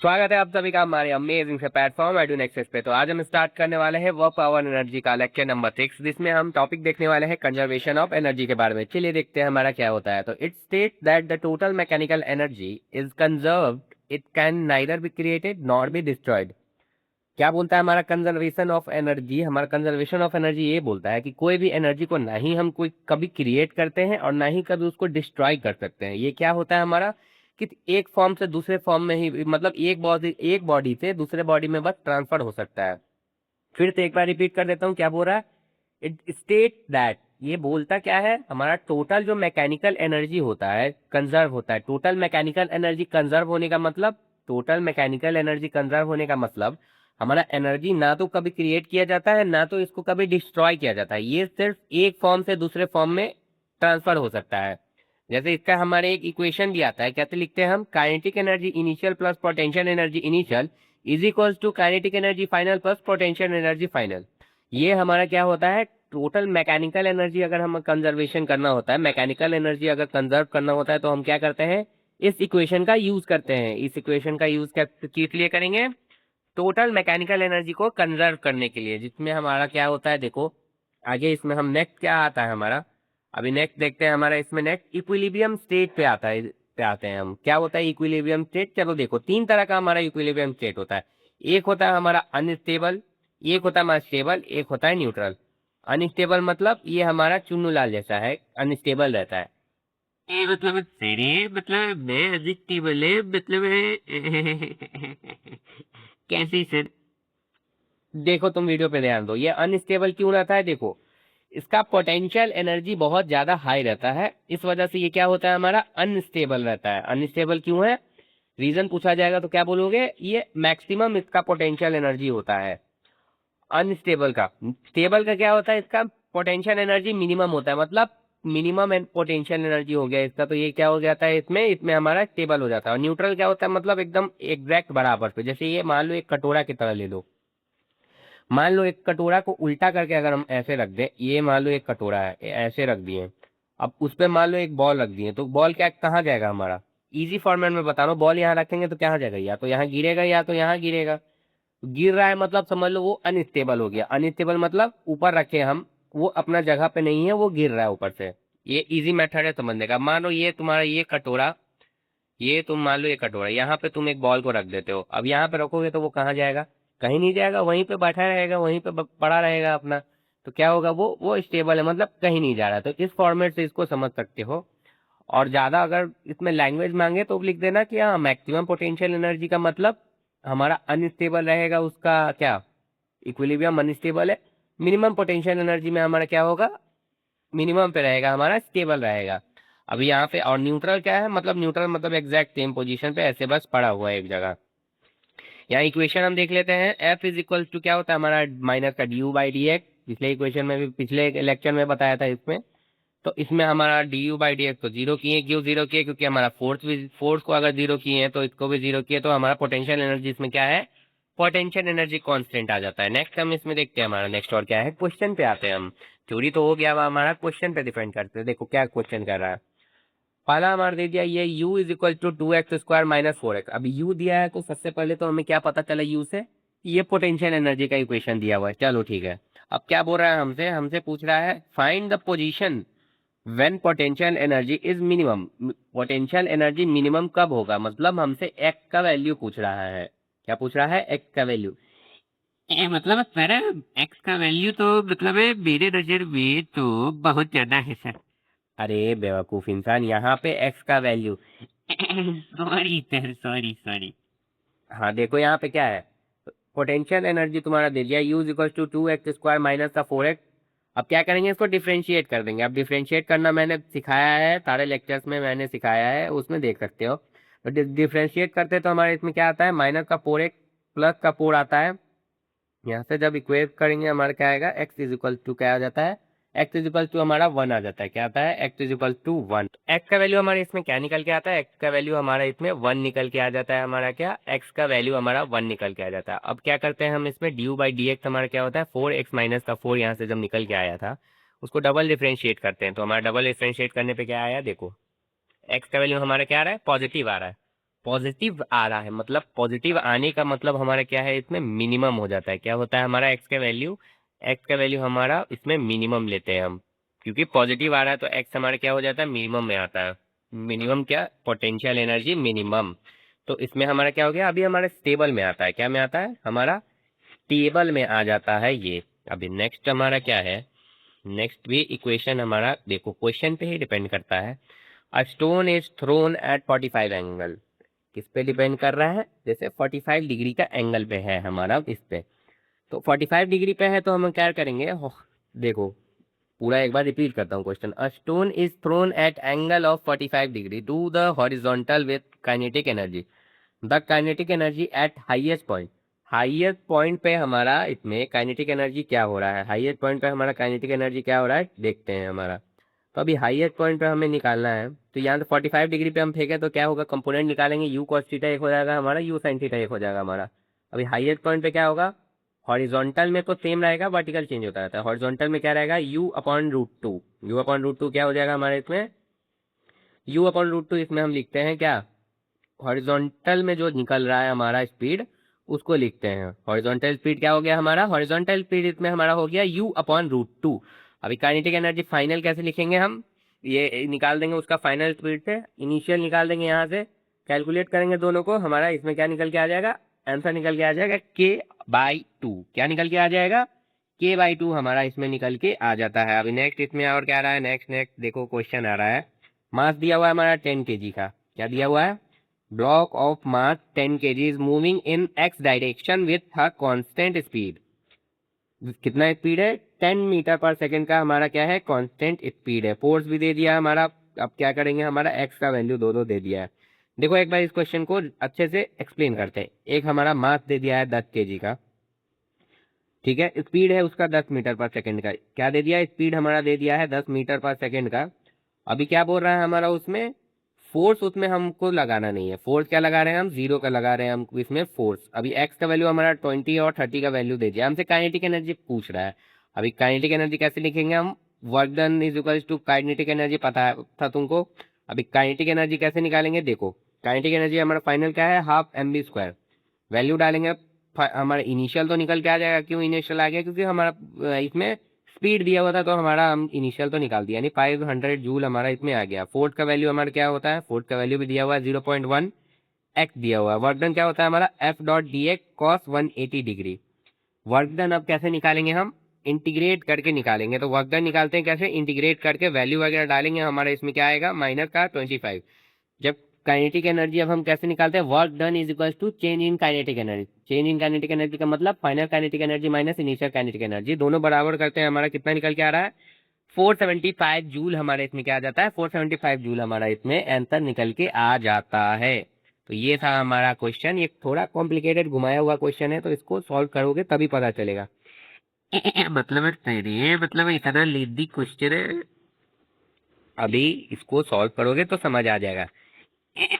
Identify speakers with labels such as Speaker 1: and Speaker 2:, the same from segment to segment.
Speaker 1: स्वागत है आप सभी का हमारे अमेजिंग से प्लेटफॉर्म एडू नेक्सस पे। तो आज हम स्टार्ट करने वाले हैं वर्क पावर एनर्जी का लेक्चर नंबर 6, जिसमें हम टॉपिक देखने वाले हैं कंजर्वेशन ऑफ एनर्जी के बारे में। चलिए देखते हैं हमारा क्या होता है। तो it state that the total mechanical energy is conserved, it can neither be created nor be destroyed. क्या बोलता है हमारा कंजर्वेशन ऑफ एनर्जी? हमारा कंजर्वेशन ऑफ एनर्जी ये बोलता है कि कोई भी एनर्जी को ना ही हम कोई कभी क्रिएट करते हैं और ना ही कभी उसको डिस्ट्रॉय कर सकते हैं। ये क्या होता है हमारा कि एक फॉर्म से दूसरे फॉर्म में ही, मतलब एक बॉडी से दूसरे बॉडी में बस ट्रांसफर हो सकता है। फिर से एक बार रिपीट कर देता हूँ, क्या बोल रहा है? इट स्टेट दैट, ये बोलता क्या है, हमारा टोटल जो मैकेनिकल एनर्जी होता है कंजर्व होता है। टोटल मैकेनिकल एनर्जी कंजर्व होने का मतलब, टोटल मैकेनिकल एनर्जी कंजर्व होने का मतलब हमारा एनर्जी ना तो कभी क्रिएट किया जाता है ना तो इसको कभी डिस्ट्रॉय किया जाता है। ये सिर्फ एक फॉर्म से दूसरे फॉर्म में ट्रांसफर हो सकता है। जैसे इसका हमारे एक इक्वेशन भी आता है, कैसे लिखते हैं हम? Kinetic energy initial plus potential energy initial is equals to kinetic energy final plus potential energy final. ये हमारा क्या होता है? टोटल मैकेनिकल एनर्जी अगर हम कंजर्वेशन करना होता है, मैकेनिकल एनर्जी अगर कंजर्व करना होता है, तो हम क्या करते हैं? इस इक्वेशन का यूज करते हैं। इस इक्वेशन का यूज किस लिए करेंगे? टोटल मैकेनिकल एनर्जी को कंजर्व करने के लिए, जिसमें हमारा क्या होता है, देखो आगे इसमें हम नेक्स्ट क्या आता है हमारा, अभी नेक्स्ट देखते हैं हमारा इसमें नेक्स्ट इक्विलिब्रियम स्टेट पे आता है, पे आते हैं हम। क्या होता है इक्विलिब्रियम स्टेट? चलो देखो, तीन तरह का हमारा इक्विलिब्रियम स्टेट होता है। एक होता है हमारा अनस्टेबल, एक होता है हमारा स्टेबल, एक होता है न्यूट्रल। अनस्टेबल मतलब ये हमारा चुन्नू लाल जैसा है, अनस्टेबल रहता है। मतलब तेरे मतलब मैं अनस्टेबल है मतलब कैसे सर? देखो तुम वीडियो पे ध्यान दो, ये अनस्टेबल क्यों रहता है? देखो, इसका पोटेंशियल एनर्जी बहुत ज्यादा हाई रहता है, इस वजह से ये क्या होता है हमारा अनस्टेबल रहता है। अनस्टेबल क्यों है? रीजन पूछा जाएगा तो क्या बोलोगे? ये मैक्सिमम इसका पोटेंशियल एनर्जी होता है अनस्टेबल का। स्टेबल का क्या होता है? इसका पोटेंशियल एनर्जी मिनिमम होता है, मतलब मिनिमम पोटेंशियल एनर्जी हो गया इसका, तो ये क्या हो जाता है इसमें इसमें हमारा स्टेबल हो जाता है। और न्यूट्रल क्या होता है? मतलब एकदम एग्जैक्ट बराबर पे। जैसे ये मान लो एक कटोरा की तरह ले लो, मान लो एक कटोरा को उल्टा करके अगर हम ऐसे रख दें, ये मान लो एक कटोरा है, ऐसे रख दिए, अब उस पे मान लो एक बॉल रख दिए, तो बॉल क्या कहाँ जाएगा हमारा? इजी फॉर्मेट में बता रहा हूँ, बॉल यहाँ रखेंगे तो कहाँ जाएगा? या तो यहाँ गिरेगा या तो यहाँ गिरेगा। तो गिर रहा है मतलब समझ लो वो अनस्टेबल हो गया। अनस्टेबल मतलब ऊपर रखे हम, वो अपना जगह पे नहीं है, वो गिर रहा है ऊपर से। ये इजी मेथड है समझने का। मान लो ये तुम्हारा ये कटोरा, ये तुम मान लो ये कटोरा, यहाँ पे तुम एक बॉल को रख देते हो, अब यहाँ पे रखोगे तो वो कहाँ जाएगा? कहीं नहीं जाएगा, वहीं पे बैठा रहेगा, वहीं पे पड़ा रहेगा अपना। तो क्या होगा? वो स्टेबल है, मतलब कहीं नहीं जा रहा। तो इस फॉर्मेट से इसको समझ सकते हो। और ज्यादा अगर इसमें लैंग्वेज मांगे तो लिख देना कि हाँ, मैक्सिमम पोटेंशियल एनर्जी का मतलब हमारा अनस्टेबल रहेगा, उसका क्या इक्विलिब्रियम अनस्टेबल है। मिनिमम पोटेंशियल एनर्जी में हमारा क्या होगा? मिनिमम पे रहेगा, हमारा स्टेबल रहेगा। अभी यहाँ पे और न्यूट्रल क्या है? मतलब न्यूट्रल मतलब एग्जैक्ट सेम पोजीशन पे ऐसे बस पड़ा हुआ है एक जगह। यहाँ इक्वेशन हम देख लेते हैं। एफ इज इक्वल टू क्या होता है हमारा? माइनस का D you by D x. पिछले इक्वेशन में भी, पिछले लेक्चर में बताया था इसमें। तो इसमें हमारा D you by D x तो जीरो किए, क्यों जीरो किए? क्योंकि हमारा फोर्स को अगर जीरो किए हैं तो इसको भी जीरो किए, तो हमारा पोटेंशियल एनर्जी इसमें क्या है? पोटेंशियल एनर्जी कांस्टेंट आ जाता है। नेक्स्ट हम इसमें देखते हैं हमारा नेक्स्ट और क्या है, क्वेश्चन पे आते हैं हम। थ्योरी तो हो गया, अब हमारा क्वेश्चन पे डिपेंड करते हैं। देखो क्या क्वेश्चन कर रहा है। पहला हमारा दे दिया ये u is equal to 2x² minus 4x। अभी u दिया है तो सबसे पहले तो हमें क्या पता चला u से? ये पोटेंशियल एनर्जी का इक्वेशन दिया हुआ है। चलो ठीक है। अब क्या बोल रहा है हमसे? हमसे पूछ रहा है find the position when potential energy is minimum. Potential energy minimum कब होगा? मतलब हमसे x का वैल्यू पूछ रहा है। क्या पूछ रहा है? x का वैल्यू। मतलब सर, x का वैल्यू तो मतलब है मेरे नजर में तो बहुत ज्यादा है सर। अरे बेवकूफ इंसान, यहाँ पे x का value sorry sir, sorry sorry. हाँ देखो यहाँ पे क्या है, पोटेंशियल एनर्जी तुम्हारा दे दिया u equal to 2x² minus का 4x। अब क्या करेंगे? इसको डिफ्रेंशिएट कर देंगे। अब डिफ्रेंशिएट करना मैंने सिखाया है, सारे लेक्चर्स में मैंने सिखाया है, उसमें देख सकते हो। तो डिफ्रेंशिएट करते तो हमारे इसमें क्या आता है? माइनस का 4x प्लस का 4 आता है। यहाँ से जब इक्वेट करेंगे हमारा क्या आएगा? x इज इक्वल टू क्या आ जाता है? x इज इक्वल टू हमारा 1 आ जाता है। क्या आता है? x is equal to 1। x का वैल्यू हमारे इसमें क्या निकल के आता है? x का वैल्यू हमारा इसमें 1 निकल के आ जाता है। हमारा क्या? x का वैल्यू हमारा 1 निकल के आ जाता है। अब क्या करते हैं हम इसमें? D you by D x हमारा क्या होता है? 4x माइनस का 4 यहाँ से जब निकल के आया था, उसको डबल डिफ्रेंशिएट करते हैं। तो हमारा डबल डिफ्रेंशिएट करने पे क्या आया? देखो, x का वैल्यू हमारा क्या आ रहा है? पॉजिटिव आ रहा है। पॉजिटिव आ रहा है, मतलब पॉजिटिव आने का मतलब हमारा क्या है, इसमें मिनिमम हो जाता है। क्या होता है हमारा एक्स का वैल्यू हमारा इसमें मिनिमम लेते हैं हम, क्योंकि पॉजिटिव आ रहा है तो एक्स हमारा क्या हो जाता है, मिनिमम में आता है। मिनिमम क्या, पोटेंशियल एनर्जी मिनिमम। तो इसमें हमारा क्या हो गया, अभी हमारे स्टेबल में आता है, क्या में आता है हमारा, टेबल में आ जाता है ये। अभी नेक्स्ट हमारा क्या है, नेक्स्ट भी इक्वेशन हमारा देखो क्वेश्चन पे ही डिपेंड करता है। A stone is thrown at 45 angle, किस पे डिपेंड कर रहा है, जैसे 45 डिग्री का एंगल पे है हमारा इस पे, तो 45 डिग्री पे है तो हम क्या करेंगे, देखो पूरा एक बार रिपीट करता हूँ question. A stone is thrown at angle of 45 degree to the horizontal with kinetic energy, the kinetic energy at highest point. Highest point पे हमारा इसमें काइनेटिक एनर्जी क्या हो रहा है, हाईएस्ट पॉइंट पे हमारा काइनेटिक एनर्जी क्या हो रहा है देखते हैं हमारा। तो अभी हाईएस्ट पॉइंट पे हमें निकालना है, तो यहाँ से 45 डिग्री पे हम फेंके तो क्या होगा, कंपोनेंट निकालेंगे, यू कॉस थीटा एक हो जाएगा हमारा, यू साइन थीटा एक हो जाएगा हमारा। अभी हाईएस्ट पॉइंट पे क्या होगा, हॉरिजॉन्टल में तो सेम रहेगा, वर्टिकल चेंज होता रहता है। हॉरिजॉन्टल में क्या रहेगा, u upon root two, u upon root two क्या हो जाएगा हमारे इसमें, यू अपॉन रूट टू इसमें हम लिखते हैं क्या, हॉरिजॉन्टल में जो निकल रहा है हमारा स्पीड उसको लिखते हैं। हॉरिजॉन्टल स्पीड क्या हो गया हमारा, हॉरिजॉन्टल स्पीड इसमें हमारा हो गया u अपॉन रूट टू। अभी काइनेटिक एनर्जी फाइनल कैसे लिखेंगे हम, ये निकाल देंगे उसका फाइनल स्पीड से, इनिशियल निकाल देंगे यहाँ से, कैलकुलेट करेंगे दोनों को, हमारा इसमें क्या निकल के आ जाएगा, आंसर निकल के आ जाएगा k/2। क्या निकल के आ जाएगा, k/2 हमारा इसमें निकल के आ जाता है। अभी नेक्स्ट इसमें और क्या आ रहा है, नेक्स्ट नेक्स्ट देखो क्वेश्चन आ रहा है, मास दिया हुआ है हमारा 10 kg का, क्या दिया हुआ है, block of mass 10 kg is moving in x direction with a constant speed। कितना स्पीड है, 10 मीटर पर सेकंड का हमारा क्या है, कांस्टेंट स्पीड है। फोर्स भी दे दिया हमारा, अब क्या करेंगे, हमारा x का वैल्यू दो दो दे दिया है। देखो एक बार इस क्वेश्चन को अच्छे से एक्सप्लेन करते हैं। एक हमारा मास दे दिया है 10 kg का, ठीक है, स्पीड है उसका 10 मीटर पर सेकंड का, क्या दे दिया है, स्पीड हमारा दे दिया है 10 मीटर पर सेकंड का। अभी क्या बोल रहा है हमारा उसमें, फोर्स उसमें हमको लगाना नहीं है, फोर्स क्या लगा रहे हैं हम, जीरो का लगा रहे हैं हम इसमें फोर्स। अभी एक्स का वैल्यू हमारा 20 और 30 का वैल्यू दे दिया, हमसे काइनेटिक एनर्जी पूछ रहा है। अभी काइनेटिक एनर्जी कैसे लिखेंगे हम, work done is equal to kinetic energy, पता था तुमको। अभी काइनेटिक एनर्जी कैसे निकालेंगे, देखो काइनेटिक एनर्जी हमारा फाइनल क्या है, हाफ mv², वैल्यू डालेंगे, हमारा इनिशियल तो निकल के आ जाएगा। क्यों इनिशियल आ गया, क्योंकि हमारा इसमें स्पीड दिया हुआ था तो हमारा हम इनिशियल तो निकाल दिया, यानी 500 जूल हमारा इसमें आ गया। फोर्स का वैल्यू हमारा क्या होता है, फोर्स का वैल्यू भी दिया हुआ है 0.1 एक्स दिया हुआ है। वर्क डन क्या होता है हमारा, F dot D x cos 180 degree. Work done अब कैसे निकालेंगे हम, इंटीग्रेट करके निकालेंगे। तो वर्क डन निकालते हैं कैसे, इंटीग्रेट करके वैल्यू वगैरह डालेंगे, हमारे इसमें क्या आएगा, माइनस का 25। जब काइनेटिक एनर्जी अब हम कैसे निकालते हैं, work done is equal to change in kinetic energy. Change in kinetic energy का मतलब final kinetic energy minus initial kinetic energy, दोनों बराबर करते हैं, हमारा कितना निकल के आ रहा है, 475 जूल हमारे इसमें क्या आ जाता है, 475 जूल हमारा इसमें आंसर निकल के आ जाता है। तो ये था हमारा क्वेश्चन, ये थोड़ा कॉम्प्लिकेटेड घुमाया हुआ क्वेश्चन है, तो इसको सॉल्व करोगे तभी पता चलेगा। मतलब ये मतलब इतना लेंथी क्वेश्चन है, अभी इसको सॉल्व करोगे तो समझ आ जाएगा।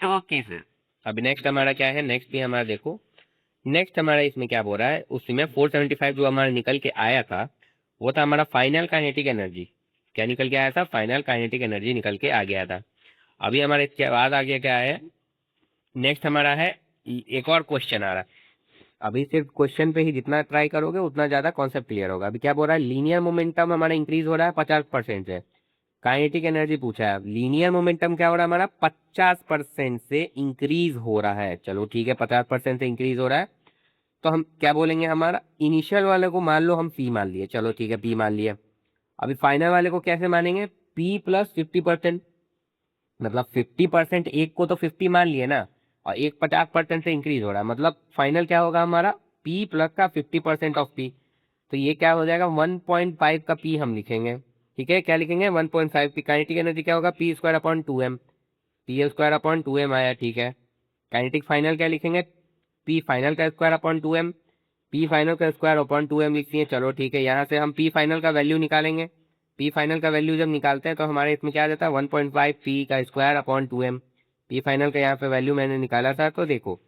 Speaker 1: Okay sir. अभी नेक्स्ट हमारा क्या है, नेक्स्ट भी हमारा देखो, नेक्स्ट हमारा इसमें क्या बोल रहा है, उसमें 475 जो हमारा निकल के आया था वो था हमारा फाइनल काइनेटिक एनर्जी। क्या निकल के आया था, फाइनल काइनेटिक एनर्जी निकल के आ गया था। अभी हमारे इसके बाद आगे क्या है, नेक्स्ट हमारा है एक और क्वेश्चन आ रहा है। अभी सिर्फ क्वेश्चन पे ही जितना ट्राई करोगे उतना ज्यादा कॉन्सेप्ट क्लियर होगा। अभी क्या बोल रहा है, लीनियर मोमेंटम हमारा इंक्रीज हो रहा है 50% से। काइनेटिक एनर्जी पूछा है, लीनियर मोमेंटम क्या हो रहा है हमारा, 50% से इंक्रीज हो रहा है। चलो ठीक है, 50% से इंक्रीज हो रहा है, तो हम क्या बोलेंगे, हमारा इनिशियल वाले को मान लो हम पी मान लिए, चलो ठीक है पी मान लिए। अभी फाइनल वाले को कैसे मानेंगे, पी प्लस 50%, मतलब 50%, एक को तो 50 मान लिए ना, और एक 50% से इंक्रीज हो रहा है, मतलब फाइनल क्या होगा हमारा, पी प्लस का 50% ऑफ पी। तो ये क्या हो जाएगा, 1.5 का पी हम लिखेंगे, ठीक है, क्या लिखेंगे 1.5 पी। काइनेटिक एनर्जी क्या होगा, P square upon 2m, P square upon 2m आया, ठीक है। काइनेटिक फाइनल क्या लिखेंगे, पी फाइनल का square upon 2m, P final का स्क्वायर अपॉन 2m लिख दिए। चलो ठीक है, यहाँ से हम पी फाइनल का वैल्यू निकालेंगे। पी फाइनल का वैल्यू जब निकालते हैं तो हमारे इसमें क्या आ जाता है, 1.5 पी का square upon 2m। P final का यहाँ पे वैल्यू मैंने निकाला था, तो देखो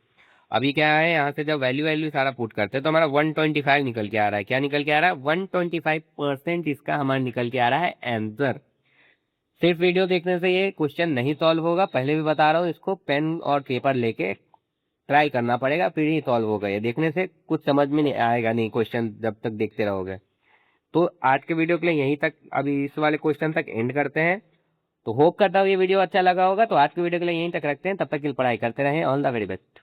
Speaker 1: अभी क्या है, यहाँ से जब वैल्यू वैल्यू सारा पुट करते हैं तो हमारा 125 निकल के आ रहा है। क्या निकल के आ रहा है, 125% इसका हमारा निकल के आ रहा है आंसर। सिर्फ वीडियो देखने से ये क्वेश्चन नहीं सॉल्व होगा, पहले भी बता रहा हूँ, इसको पेन और पेपर लेके ट्राई करना पड़ेगा, फिर ही सॉल्व होगा। ये देखने से कुछ समझ में नहीं आएगा नहीं क्वेश्चन जब तक देखते रहोगे। तो आज के वीडियो के लिए यहीं तक, अभी इस वाले क्वेश्चन तक एंड करते हैं। तो होप करता हूँ ये वीडियो अच्छा लगा होगा। तो आज के वीडियो के लिए यहीं तक रखते हैं, तब तक के लिए पढ़ाई करते रहें। All the very best.